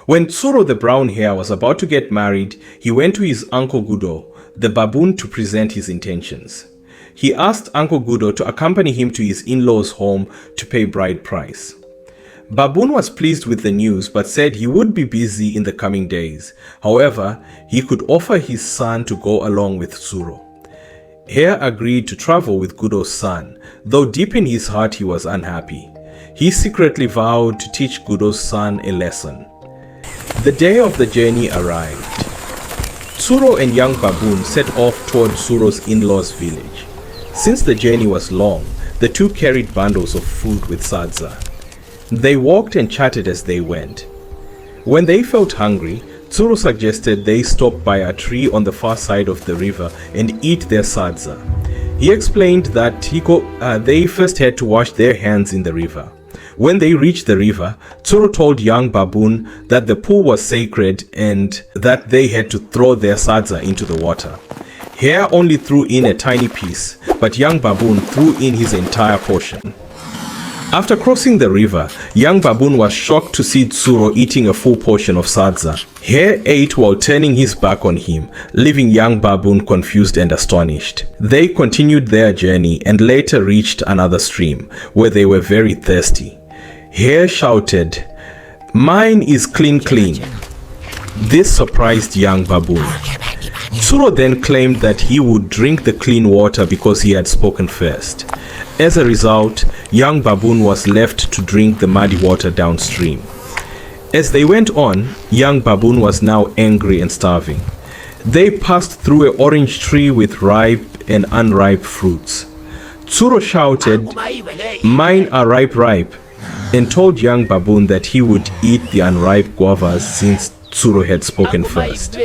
When Tsuro the brown hare was about to get married, he went to his uncle Gudo, the baboon, to present his intentions. He asked Uncle Gudo to accompany him to his in-laws' home to pay bride price. Baboon was pleased with the news but said he would be busy in the coming days. However, he could offer his son to go along with Tsuro. Hare agreed to travel with Gudo's son, though deep in his heart he was unhappy. He secretly vowed to teach Gudo's son a lesson. The day of the journey arrived. Tsuro and young baboon set off toward Tsuro's in-laws' village. Since the journey was long, the two carried bundles of food with sadza. They walked and chatted as they went. When they felt hungry, Tsuro suggested they stop by a tree on the far side of the river and eat their sadza. He explained that they first had to wash their hands in the river. When they reached the river, Tsuro told young baboon that the pool was sacred and that they had to throw their sadza into the water. Hare only threw in a tiny piece, but young baboon threw in his entire portion. After crossing the river, young baboon was shocked to see Tsuro eating a full portion of sadza. Hare ate while turning his back on him, leaving young baboon confused and astonished. They continued their journey and later reached another stream, where they were very thirsty. Hare shouted, "Mine is clean, clean." This surprised young baboon. Tsuro then claimed that he would drink the clean water because he had spoken first. As a result, young baboon was left to drink the muddy water downstream. As they went on, young baboon was now angry and starving. They passed through an orange tree with ripe and unripe fruits. Tsuro shouted, "Mine are ripe, ripe," and told young baboon that he would eat the unripe guavas since Tsuro had spoken first.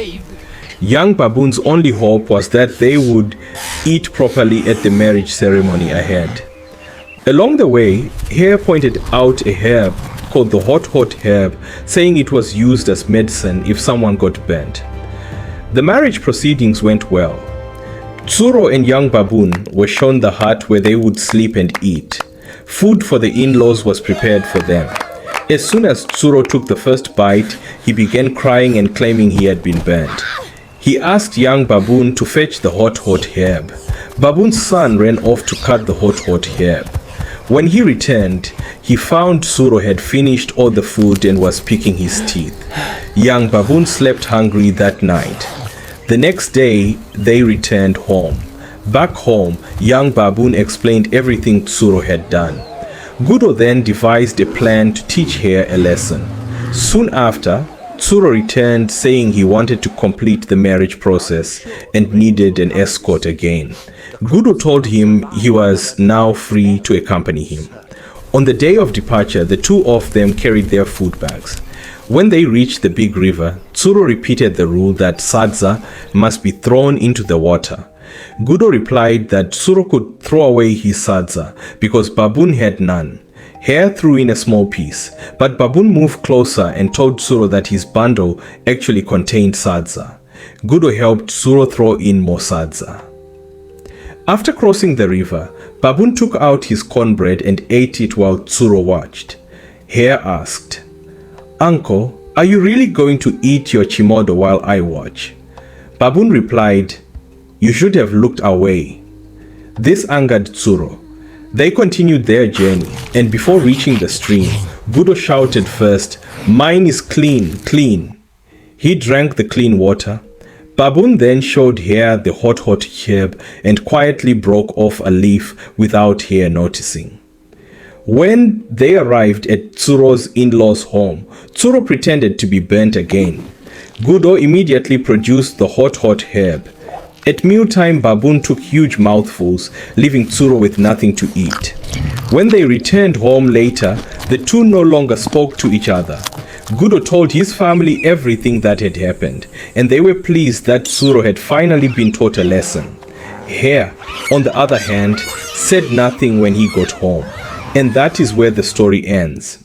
Young baboon's only hope was that they would eat properly at the marriage ceremony ahead. Along the way, Hare pointed out a herb called the hot herb, saying it was used as medicine if someone got burnt. The marriage proceedings went well. Tsuro and young baboon were shown the hut where they would sleep and eat. Food for the in-laws was prepared for them. As soon as Tsuro took the first bite, he began crying and claiming he had been burnt. He asked young baboon to fetch the hot herb. Baboon's son ran off to cut the hot herb. When he returned, he found Tsuro had finished all the food and was picking his teeth. Young baboon slept hungry that night. The next day, they returned home. Back home, young baboon explained everything Tsuro had done. Gudo then devised a plan to teach Hare a lesson. Soon after, Tsuro returned saying he wanted to complete the marriage process and needed an escort again. Gudo told him he was now free to accompany him. On the day of departure, the two of them carried their food bags. When they reached the big river, Tsuro repeated the rule that sadza must be thrown into the water. Gudo replied that Tsuro could throw away his sadza because baboon had none. Hare threw in a small piece, but baboon moved closer and told Tsuro that his bundle actually contained sadza. Gudo helped Tsuro throw in more sadza. After crossing the river, baboon took out his cornbread and ate it while Tsuro watched. Hare asked, "Uncle, are you really going to eat your chimodo while I watch?" Baboon replied, "You should have looked away." This angered Tsuro. They continued their journey, and before reaching the stream, Gudo shouted first, "Mine is clean, clean." He drank the clean water. Baboon then showed Hare the hot herb and quietly broke off a leaf without Hare noticing. When they arrived at Tsuro's in-laws' home, Tsuro pretended to be burnt again. Gudo immediately produced the hot herb. At mealtime, baboon took huge mouthfuls, leaving Tsuro with nothing to eat. When they returned home later, the two no longer spoke to each other. Gudo told his family everything that had happened, and they were pleased that Tsuro had finally been taught a lesson. Hare, on the other hand, said nothing when he got home, and that is where the story ends.